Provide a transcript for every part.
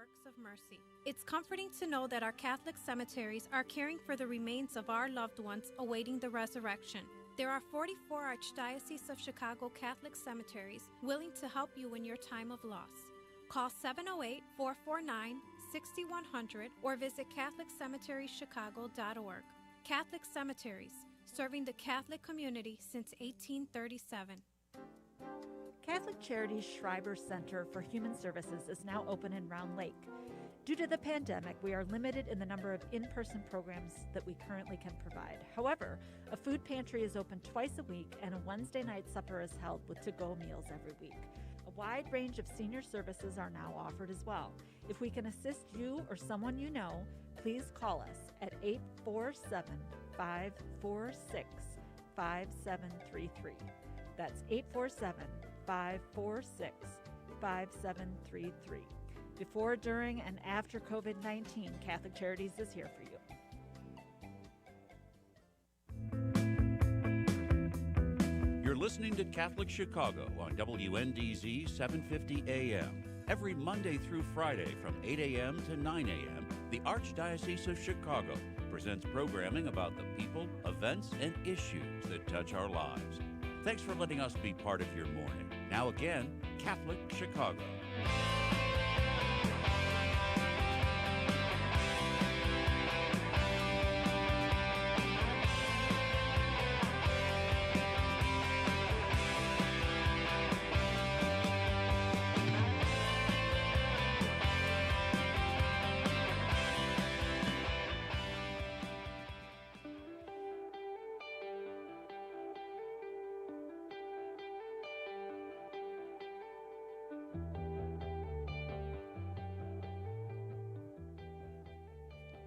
works of mercy. It's comforting to know that our Catholic cemeteries are caring for the remains of our loved ones awaiting the resurrection. There are 44 Archdiocese of Chicago Catholic cemeteries willing to help you in your time of loss. Call 708-449-6100 or visit CatholicCemeteriesChicago.org. Catholic Cemeteries, serving the Catholic community since 1837. Catholic Charities Schreiber Center for Human Services is now open in Round Lake. Due to the pandemic, we are limited in the number of in-person programs that we currently can provide. However, a food pantry is open twice a week and a Wednesday night supper is held with to-go meals every week. A wide range of senior services are now offered as well. If we can assist you or someone you know, please call us at 847-546-5733. That's 847-546-5733. Before, during, and after COVID-19, Catholic Charities is here for you. You're listening to Catholic Chicago on WNDZ 750 AM. Every Monday through Friday from 8 a.m. to 9 a.m., the Archdiocese of Chicago presents programming about the people, events, and issues that touch our lives. Thanks for letting us be part of your morning. Now again, Catholic Chicago.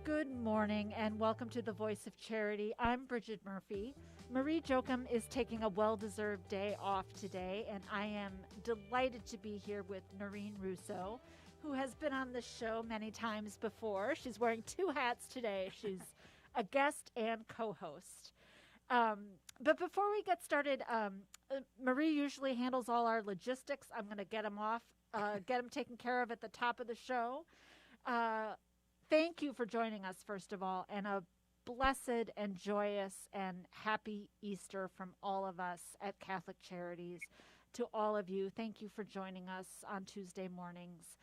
Good morning and welcome to the Voice of Charity. I'm Brigid Murphy. Marie Jochum is taking a well-deserved day off today, and I am delighted to be here with Noreen Russo, who has been on the show many times before. She's wearing two hats today. She's a guest and co-host. But before we get started, Marie usually handles all our logistics. I'm going to get them taken care of at the top of the show. Thank you for joining us, first of all, and a blessed and joyous and happy Easter from all of us at Catholic Charities. To all of you, thank you for joining us on Tuesday mornings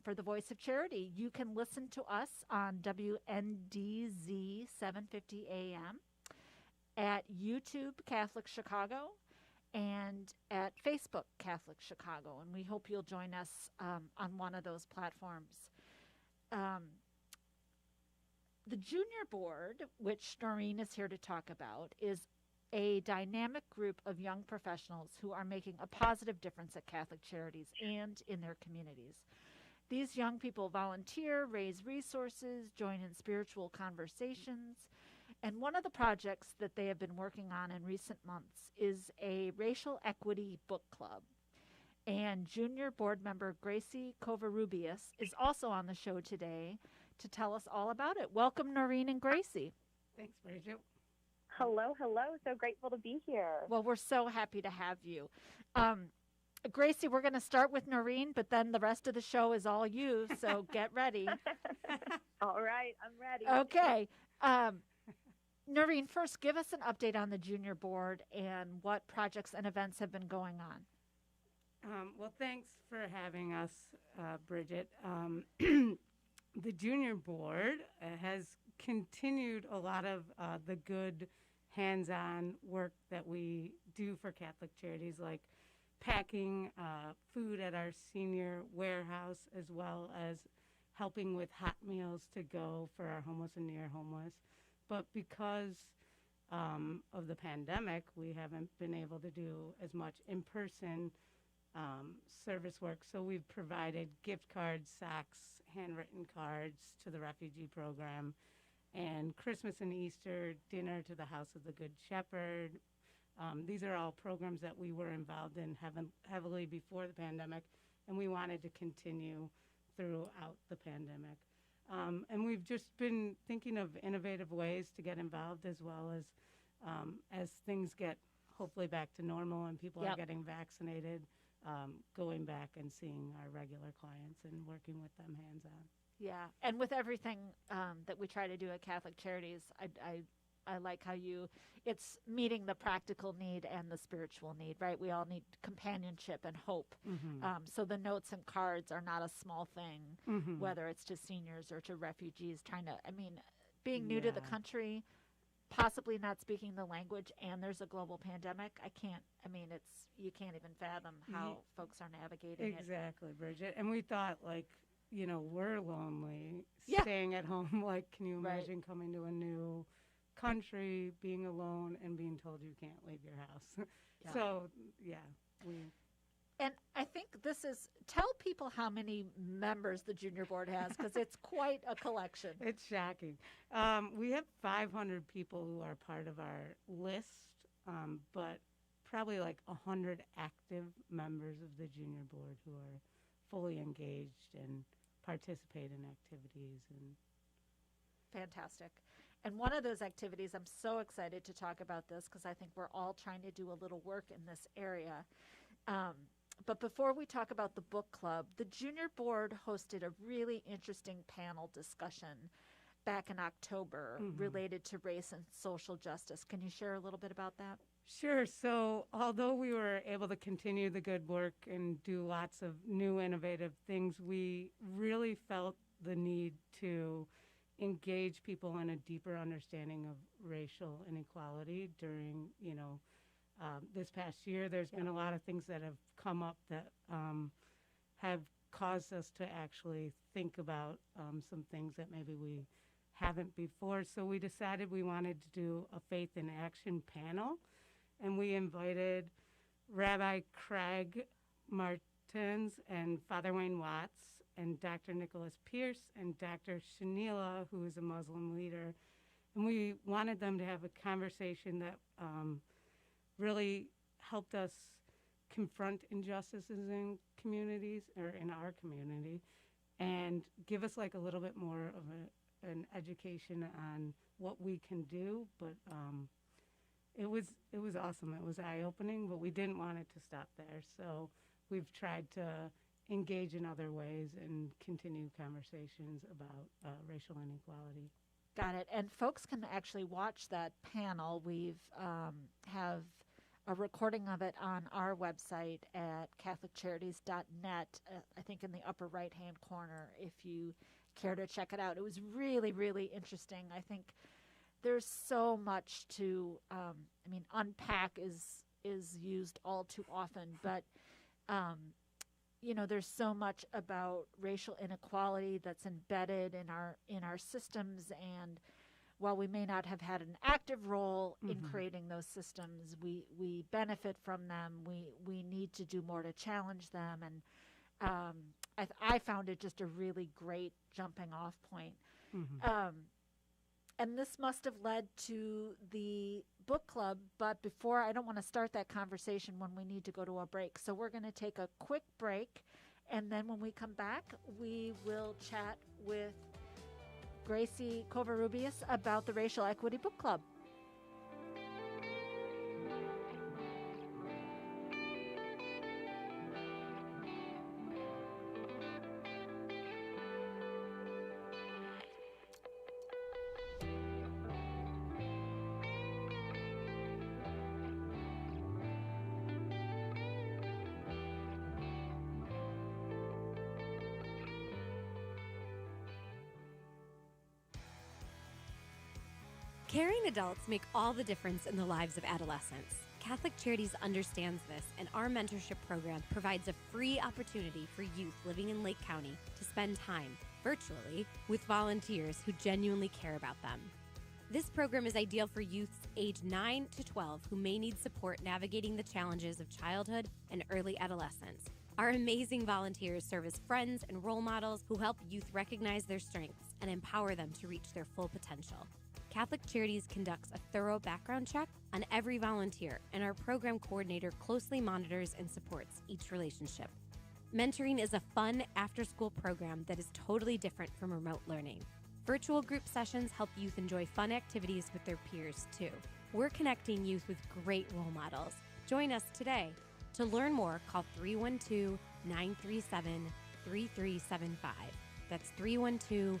for the Voice of Charity. You can listen to us on WNDZ 750 AM, at YouTube Catholic Chicago, and at Facebook Catholic Chicago, and we hope you'll join us on one of those platforms. The Junior Board, which Noreen is here to talk about, is a dynamic group of young professionals who are making a positive difference at Catholic Charities and in their communities. These young people volunteer, raise resources, join in spiritual conversations, and one of the projects that they have been working on in recent months is a racial equity book club. And Junior Board member Gracie Covarrubias is also on the show today to tell us all about it. Welcome, Noreen and Gracie. Thanks, Brigid. Hello. So grateful to be here. Well, we're so happy to have you. Gracie, we're going to start with Noreen, but then the rest of the show is all you, so get ready. All right, I'm ready. Okay. Noreen, first, give us an update on the Junior Board and what projects and events have been going on. Well, thanks for having us, Brigid. The Junior Board has continued a lot of the good hands-on work that we do for Catholic Charities, like packing food at our senior warehouse, as well as helping with hot meals to go for our homeless and near homeless. But because of the pandemic, we haven't been able to do as much in-person service work. So we've provided gift cards, socks, handwritten cards to the refugee program, and Christmas and Easter dinner to the House of the Good Shepherd. These are all programs that we were involved in heavily before the pandemic, and we wanted to continue throughout the pandemic. And we've just been thinking of innovative ways to get involved, as well as things get hopefully back to normal and people are getting vaccinated. going back and seeing our regular clients and working with them hands-on. Yeah, and with everything that we try to do at Catholic Charities, I like how it's meeting the practical need and the spiritual need, right? We all need companionship and hope. So the notes and cards are not a small thing, whether it's to seniors or to refugees being new to the country, possibly not speaking the language, and there's a global pandemic. You can't even fathom how folks are navigating it. Exactly, Brigid. And we thought, we're lonely, staying at home. Can you imagine coming to a new country, being alone, and being told you can't leave your house? So, And I think tell people how many members the junior board has, because it's quite a collection. It's shocking. We have 500 people who are part of our list, but probably 100 active members of the junior board who are fully engaged and participate in activities. Fantastic. And one of those activities, I'm so excited to talk about this because I think we're all trying to do a little work in this area. But before we talk about the book club, the junior board hosted a really interesting panel discussion back in October related to race and social justice. Can you share a little bit about that? Sure. So although we were able to continue the good work and do lots of new innovative things, we really felt the need to engage people in a deeper understanding of racial inequality during, this past year. There's been a lot of things that have come up that have caused us to actually think about some things that maybe we haven't before. So we decided we wanted to do a faith in action panel, and we invited Rabbi Craig Martins and Father Wayne Watts and Dr. Nicholas Pierce and Dr. Shanila, who is a Muslim leader. And we wanted them to have a conversation that really helped us confront injustices in communities, or in our community, and give us a little bit more of an education on what we can do. But it was awesome. It was eye-opening, but we didn't want it to stop there. So we've tried to engage in other ways and continue conversations about racial inequality. Got it. And folks can actually watch that panel. We've have a recording of it on our website at CatholicCharities.net, I think in the upper right-hand corner, if you care to check it out. It was really, really interesting. I think there's so much to, unpack is used all too often, but, there's so much about racial inequality that's embedded in our systems, and while we may not have had an active role in creating those systems, we benefit from them. We need to do more to challenge them, and I found it just a really great jumping off point. And this must have led to the book club, but before, I don't want to start that conversation when we need to go to a break. So we're going to take a quick break, and then when we come back, we will chat with Gracie Covarrubias about the Racial Equity Book Club. Caring adults make all the difference in the lives of adolescents. Catholic Charities understands this, and our mentorship program provides a free opportunity for youth living in Lake County to spend time, virtually, with volunteers who genuinely care about them. This program is ideal for youths aged 9 to 12 who may need support navigating the challenges of childhood and early adolescence. Our amazing volunteers serve as friends and role models who help youth recognize their strengths and empower them to reach their full potential. Catholic Charities conducts a thorough background check on every volunteer, and our program coordinator closely monitors and supports each relationship. Mentoring is a fun after-school program that is totally different from remote learning. Virtual group sessions help youth enjoy fun activities with their peers, too. We're connecting youth with great role models. Join us today. To learn more, call 312-937-3375. That's 312-937-3375.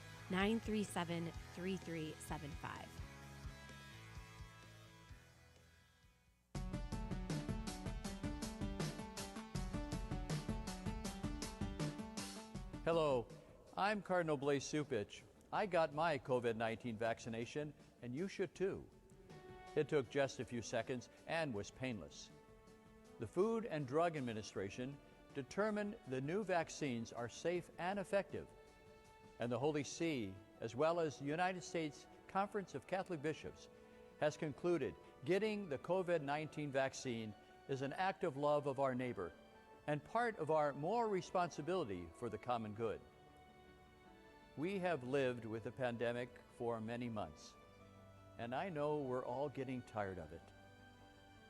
Hello, I'm Cardinal Blaise Supich. I got my COVID-19 vaccination, and you should too. It took just a few seconds and was painless. The Food and Drug Administration determined the new vaccines are safe and effective, and the Holy See, as well as the United States Conference of Catholic Bishops, has concluded getting the COVID-19 vaccine is an act of love of our neighbor and part of our moral responsibility for the common good. We have lived with the pandemic for many months, and I know we're all getting tired of it.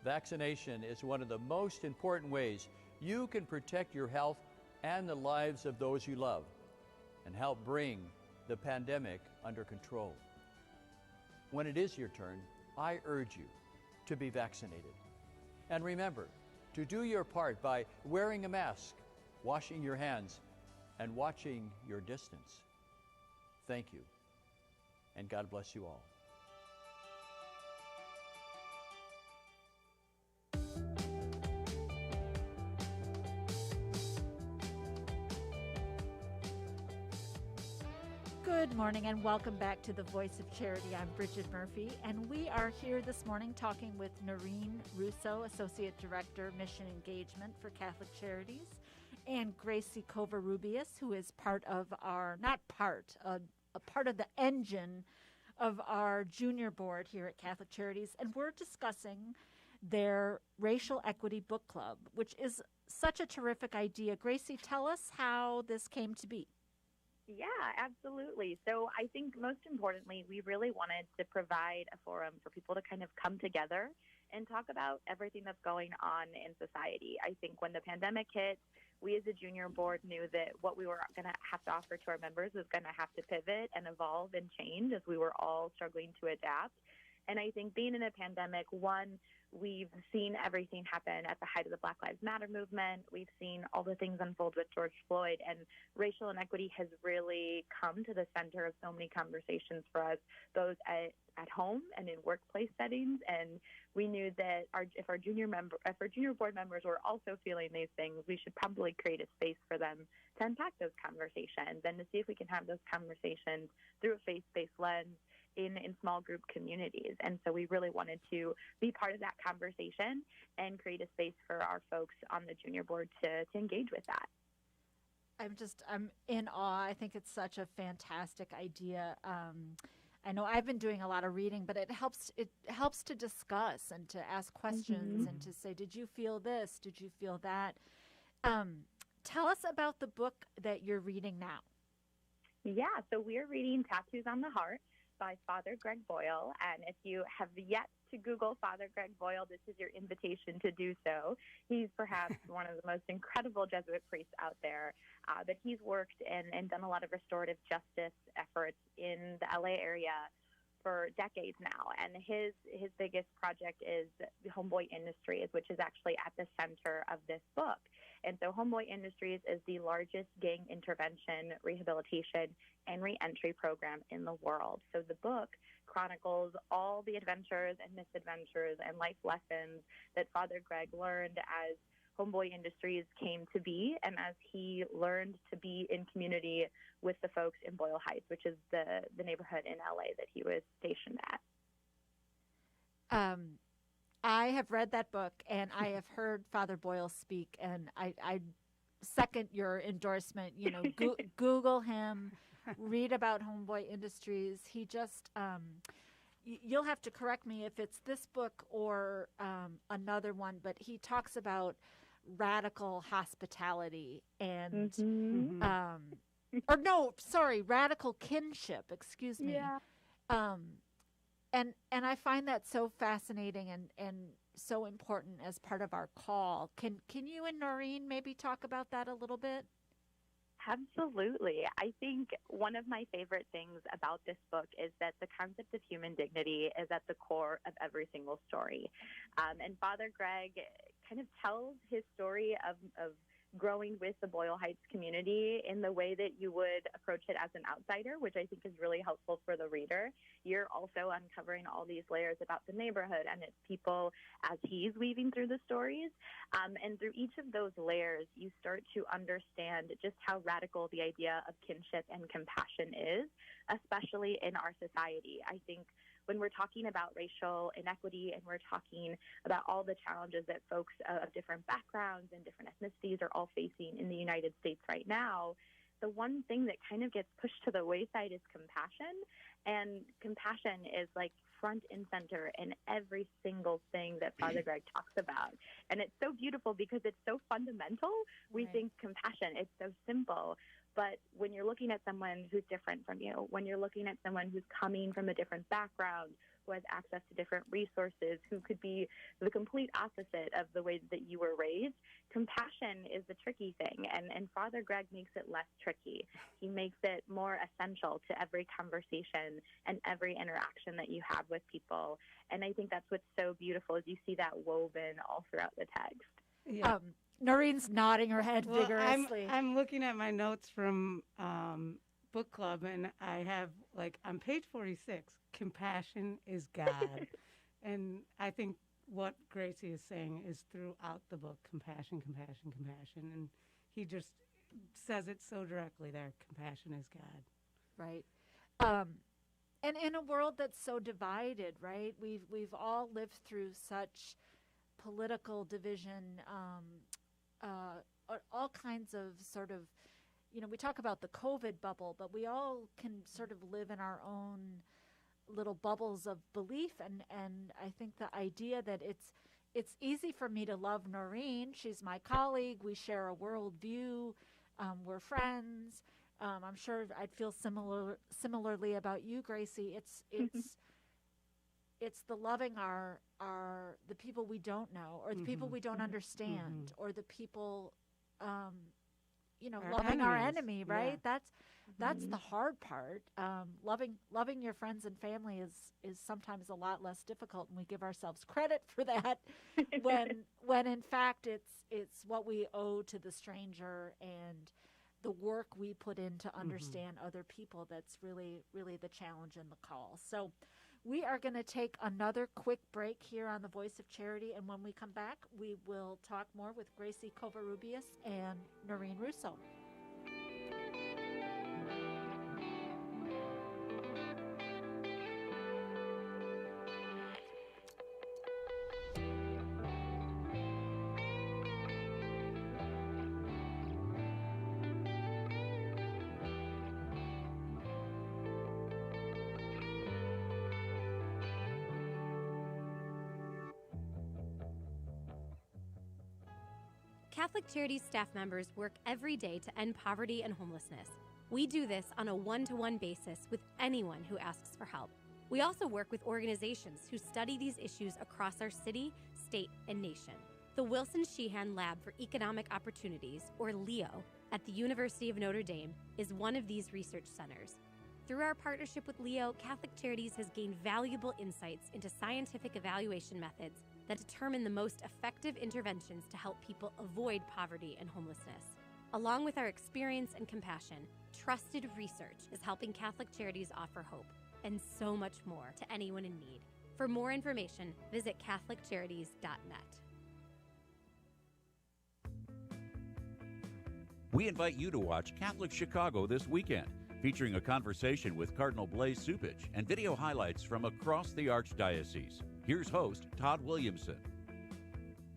Vaccination is one of the most important ways you can protect your health and the lives of those you love and help bring the pandemic under control. When it is your turn, I urge you to be vaccinated. And remember to do your part by wearing a mask, washing your hands, and watching your distance. Thank you, and God bless you all. Good morning and welcome back to the Voice of Charity. I'm Brigid Murphy, and we are here this morning talking with Noreen Russo, Associate Director, Mission Engagement for Catholic Charities, and Gracie Covarrubias, who is part of our, a part of the engine of our junior board here at Catholic Charities, and we're discussing their Racial Equity Book Club, which is such a terrific idea. Gracie, tell us how this came to be. Yeah, absolutely. So I think most importantly, we really wanted to provide a forum for people to kind of come together and talk about everything that's going on in society. I think when the pandemic hit, we as a junior board knew that what we were going to have to offer to our members was going to have to pivot and evolve and change as we were all struggling to adapt. And I think being in a pandemic, one, we've seen everything happen at the height of the Black Lives Matter movement. We've seen all the things unfold with George Floyd, and racial inequity has really come to the center of so many conversations for us, both at home and in workplace settings. And we knew that if our junior board members were also feeling these things, we should probably create a space for them to unpack those conversations and to see if we can have those conversations through a faith-based lens in small group communities. And so we really wanted to be part of that conversation and create a space for our folks on the junior board to engage with that. I'm in awe. I think it's such a fantastic idea. I know I've been doing a lot of reading, but it helps to discuss and to ask questions and to say, did you feel this? Did you feel that? Tell us about the book that you're reading now. Yeah, so we're reading Tattoos on the Heart by Father Greg Boyle. And if you have yet to Google Father Greg Boyle, this is your invitation to do so. He's perhaps one of the most incredible Jesuit priests out there, but he's worked and done a lot of restorative justice efforts in the LA area for decades now. And his biggest project is Homeboy Industries, which is actually at the center of this book. And so Homeboy Industries is the largest gang intervention, rehabilitation, and reentry program in the world. So the book chronicles all the adventures and misadventures and life lessons that Father Greg learned as Homeboy Industries came to be, and as he learned to be in community with the folks in Boyle Heights, which is the neighborhood in LA that he was stationed at. I have read that book, and I have heard Father Boyle speak, and I second your endorsement. You know, Google him, read about Homeboy Industries. He just, you'll have to correct me if it's this book or another one, but he talks about radical hospitality and, radical kinship, excuse me. Yeah. And I find that so fascinating and so important as part of our call. Can you and Noreen maybe talk about that a little bit? Absolutely. I think one of my favorite things about this book is that the concept of human dignity is at the core of every single story. And Father Greg kind of tells his story of growing with the Boyle Heights community in the way that you would approach it as an outsider, which I think is really helpful for the reader. You're also uncovering all these layers about the neighborhood and its people as he's weaving through the stories. And through each of those layers, you start to understand just how radical the idea of kinship and compassion is, especially in our society. I think when we're talking about racial inequity and we're talking about all the challenges that folks of different backgrounds and different ethnicities are all facing in the United States right now, the one thing that kind of gets pushed to the wayside is compassion. And compassion is like front and center in every single thing that Father Greg talks about. And it's so beautiful because it's so fundamental. We think compassion, it's so simple. But when you're looking at someone who's different from you, when you're looking at someone who's coming from a different background, who has access to different resources, who could be the complete opposite of the way that you were raised, compassion is the tricky thing. And Father Greg makes it less tricky. He makes it more essential to every conversation and every interaction that you have with people. And I think that's what's so beautiful is you see that woven all throughout the text. Yeah. Noreen's nodding her head vigorously. I'm looking at my notes from book club, and I have, like, on page 46, compassion is God. And I think what Gracie is saying is throughout the book, compassion, compassion, compassion. And he just says it so directly there, compassion is God. Right. And in a world that's so divided, right? We've all lived through such political division, all kinds of sort of, we talk about the COVID bubble, but we all can sort of live in our own little bubbles of belief. And I think the idea that it's easy for me to love Noreen. She's my colleague. We share a worldview. We're friends. I'm sure I'd feel similarly about you, Gracie. It's the loving the people we don't know, or the people we don't understand, or the people, loving our enemy, right? Yeah. That's the hard part. Loving your friends and family is sometimes a lot less difficult, and we give ourselves credit for that when in fact it's what we owe to the stranger and the work we put in to understand other people that's really, really the challenge and the call. So we are going to take another quick break here on The Voice of Charity, and when we come back, we will talk more with Gracie Covarrubias and Noreen Russo. Catholic Charities staff members work every day to end poverty and homelessness. We do this on a one-to-one basis with anyone who asks for help. We also work with organizations who study these issues across our city, state, and nation. The Wilson Sheehan Lab for Economic Opportunities, or LEO, at the University of Notre Dame is one of these research centers. Through our partnership with LEO, Catholic Charities has gained valuable insights into scientific evaluation methods that determine the most effective interventions to help people avoid poverty and homelessness. Along with our experience and compassion, trusted research is helping Catholic Charities offer hope and so much more to anyone in need. For more information, visit CatholicCharities.net. We invite you to watch Catholic Chicago this weekend, featuring a conversation with Cardinal Blaise Cupich and video highlights from across the Archdiocese. Here's host Todd Williamson.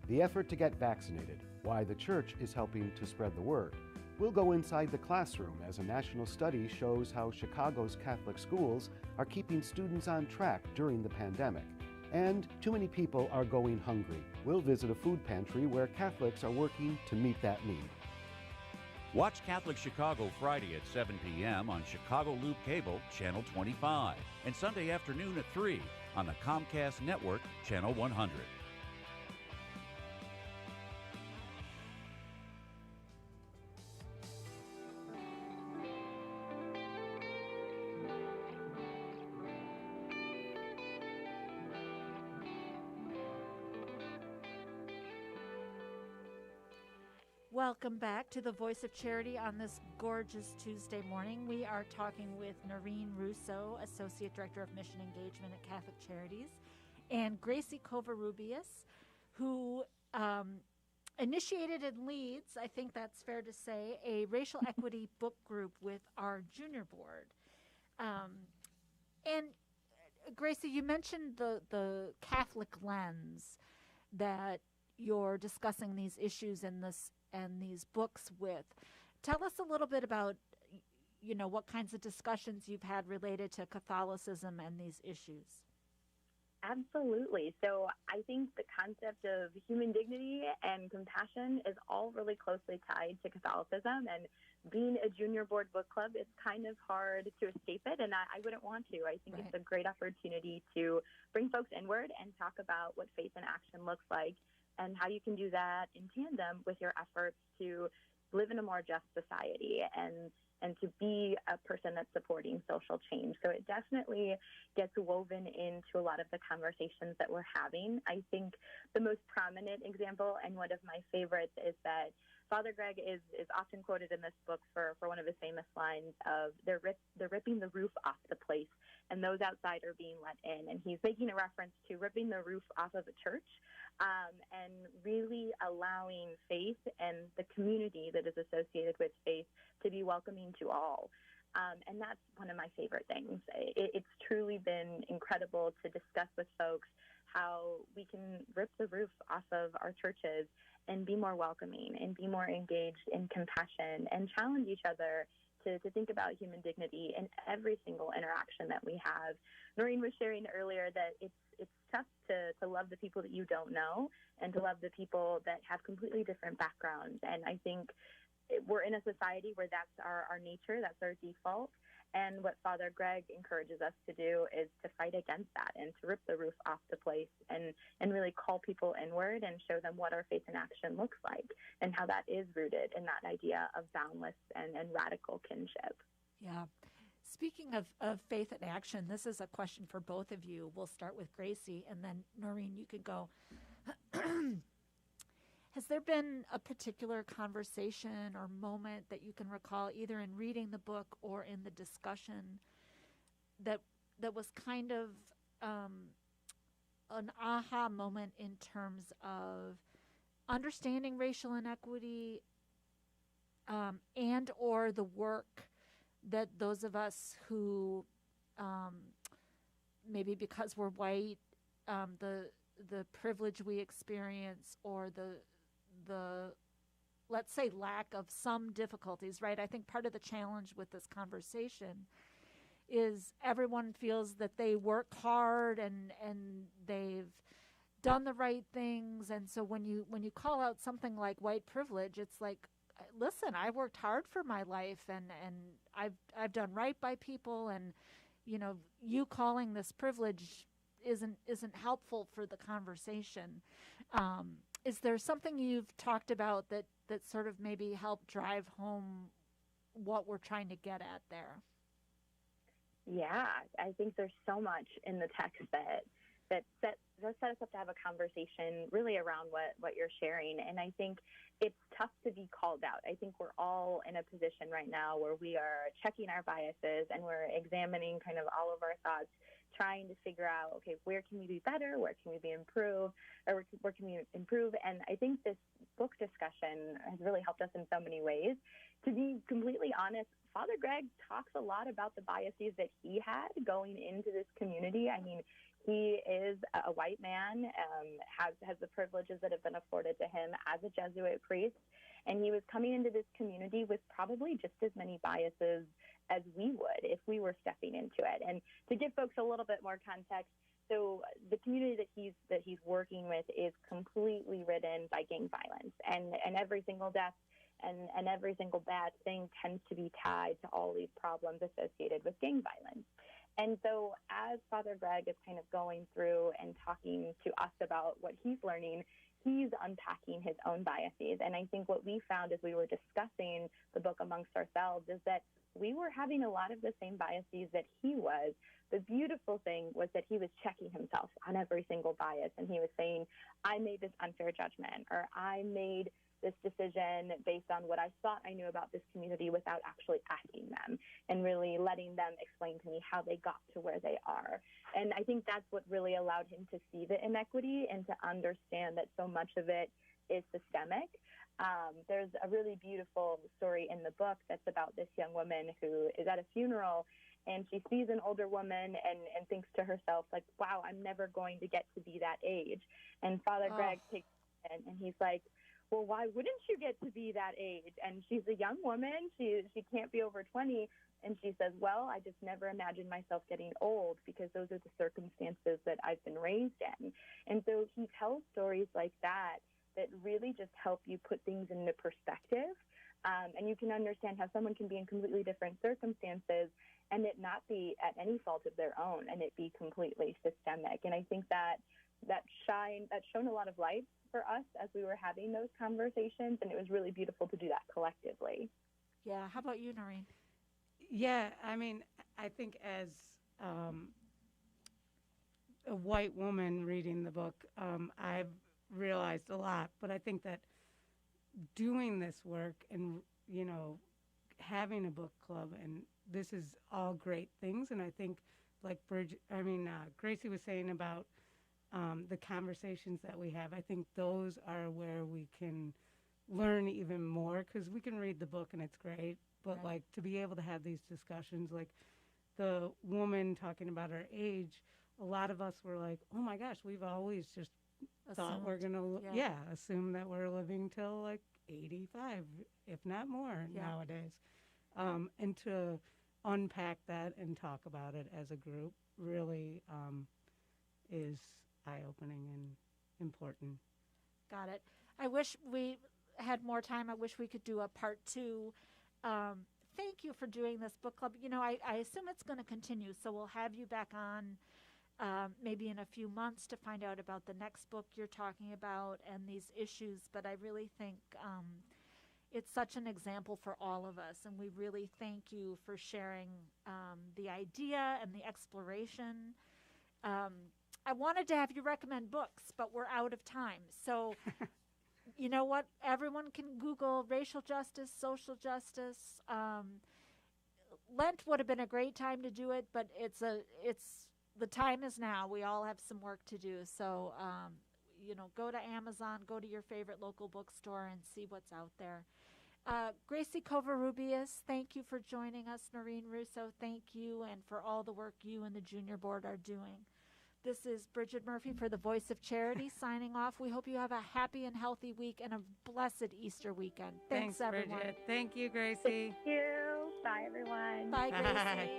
The effort to get vaccinated, why the Church is helping to spread the word. We'll go inside the classroom as a national study shows how Chicago's Catholic schools are keeping students on track during the pandemic. And too many people are going hungry. We'll visit a food pantry where Catholics are working to meet that need. Watch Catholic Chicago Friday at 7 p.m. on Chicago Loop Cable, Channel 25, and Sunday afternoon at 3 on the Comcast Network, Channel 100. Welcome back to the Voice of Charity on this gorgeous Tuesday morning. We are talking with Noreen Russo, Associate Director of Mission Engagement at Catholic Charities, and Gracie Covarrubias, who initiated and leads, I think that's fair to say, a racial equity book group with our junior board. And Gracie, you mentioned the Catholic lens that you're discussing these issues in this and these books with. Tell us a little bit about, what kinds of discussions you've had related to Catholicism and these issues. Absolutely. So I think the concept of human dignity and compassion is all really closely tied to Catholicism. And being a junior board book club, it's kind of hard to escape it. And I wouldn't want to. I think It's a great opportunity to bring folks inward and talk about what faith in action looks like and how you can do that in tandem with your efforts to live in a more just society and to be a person that's supporting social change. So it definitely gets woven into a lot of the conversations that we're having. I think the most prominent example and one of my favorites is that Father Greg is often quoted in this book for one of his famous lines of, they're ripping the roof off the place and those outside are being let in. And he's making a reference to ripping the roof off of a church and really allowing faith and the community that is associated with faith to be welcoming to all. And that's one of my favorite things. It's truly been incredible to discuss with folks how we can rip the roof off of our churches and be more welcoming and be more engaged in compassion and challenge each other to think about human dignity in every single interaction that we have. Noreen was sharing earlier that it's tough to love the people that you don't know and to love the people that have completely different backgrounds. And I think we're in a society where that's our nature, that's our default. And what Father Greg encourages us to do is to fight against that and to rip the roof off the place and really call people inward and show them what our faith in action looks like and how that is rooted in that idea of boundless and radical kinship. Yeah. Speaking of faith in action, this is a question for both of you. We'll start with Gracie, and then Noreen, you could go. Has there been a particular conversation or moment that you can recall, either in reading the book or in the discussion, that was kind of an aha moment in terms of understanding racial inequity and or the work that those of us who maybe because we're white, the privilege we experience or the let's say lack of some difficulties, right? I think part of the challenge with this conversation is everyone feels that they work hard and they've done the right things. And so when you call out something like white privilege, it's like, listen, I worked hard for my life and I've done right by people, and you calling this privilege isn't helpful for the conversation. Is there something you've talked about that sort of maybe helped drive home what we're trying to get at there? Yeah, I think there's so much in the text that set us up to have a conversation really around what you're sharing. And I think it's tough to be called out. I think we're all in a position right now where we are checking our biases and we're examining kind of all of our thoughts, trying to figure out, okay, where can we be better? Where can we be improved? Or where can we improve? And I think this book discussion has really helped us in so many ways. To be completely honest, Father Greg talks a lot about the biases that he had going into this community. I mean, he is a white man, has the privileges that have been afforded to him as a Jesuit priest, and he was coming into this community with probably just as many biases as we would if we were stepping into it. And to give folks a little bit more context, so the community that he's working with is completely ridden by gang violence, and every single death and every single bad thing tends to be tied to all these problems associated with gang violence. And so as Father Greg is kind of going through and talking to us about what he's learning, he's unpacking his own biases. And I think what we found as we were discussing the book amongst ourselves is that we were having a lot of the same biases that he was. The beautiful thing was that he was checking himself on every single bias. And he was saying, I made this unfair judgment, or I made this decision based on what I thought I knew about this community without actually asking them and really letting them explain to me how they got to where they are. And I think that's what really allowed him to see the inequity and to understand that so much of it is systemic. There's a really beautiful story in the book that's about this young woman who is at a funeral, and she sees an older woman and thinks to herself, like, wow, I'm never going to get to be that age. And Father Greg takes it and he's like, well, why wouldn't you get to be that age? And she's a young woman. She can't be over 20. And she says, well, I just never imagined myself getting old because those are the circumstances that I've been raised in. And so he tells stories like that really just help you put things into perspective. And you can understand how someone can be in completely different circumstances and it not be at any fault of their own and it be completely systemic. And I think that shone a lot of light for us as we were having those conversations, and it was really beautiful to do that collectively. Yeah. How about you, Noreen? Yeah, I mean, I think as a white woman reading the book, I've realized a lot, but I think that doing this work and, you know, having a book club, and this is all great things, and I think like Gracie was saying about the conversations that we have, I think those are where we can learn even more, because we can read the book and it's great, but like to be able to have these discussions, like the woman talking about her age, a lot of us were like, oh my gosh, we've always just thought we're going to, assume that we're living till like 85, if not more nowadays. And to unpack that and talk about it as a group really is eye-opening and important. Got it. I wish we had more time. I wish we could do a part 2. Thank you for doing this book club. You know, I assume it's going to continue, so we'll have you back on maybe in a few months to find out about the next book you're talking about and these issues. But I really think it's such an example for all of us, and we really thank you for sharing the idea and the exploration. I wanted to have you recommend books, but we're out of time. So, you know what? Everyone can Google racial justice, social justice. Lent would have been a great time to do it, but the time is now. We all have some work to do. So, you know, go to Amazon, go to your favorite local bookstore and see what's out there. Gracie Covarrubias, thank you for joining us. Noreen Russo, thank you, and for all the work you and the Junior Board are doing. This is Brigid Murphy for the Voice of Charity signing off. We hope you have a happy and healthy week and a blessed Easter weekend. Thanks everyone. Bridget. Thank you, Gracie. Thank you. Bye, everyone. Bye, Gracie.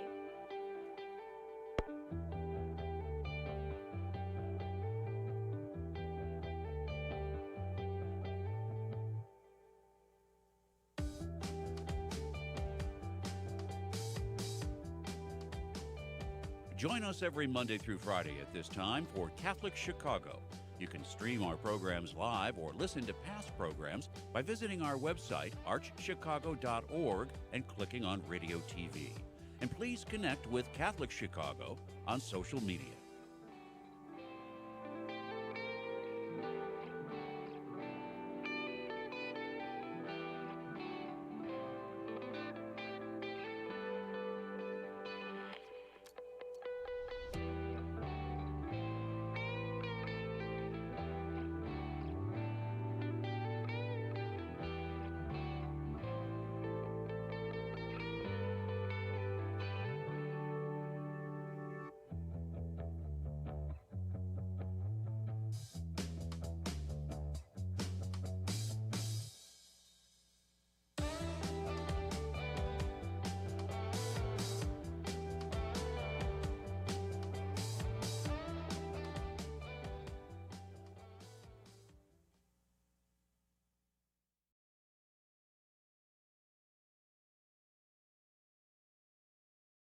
Join us every Monday through Friday at this time for Catholic Chicago. You can stream our programs live or listen to past programs by visiting our website, archchicago.org, and clicking on Radio TV. And please connect with Catholic Chicago on social media.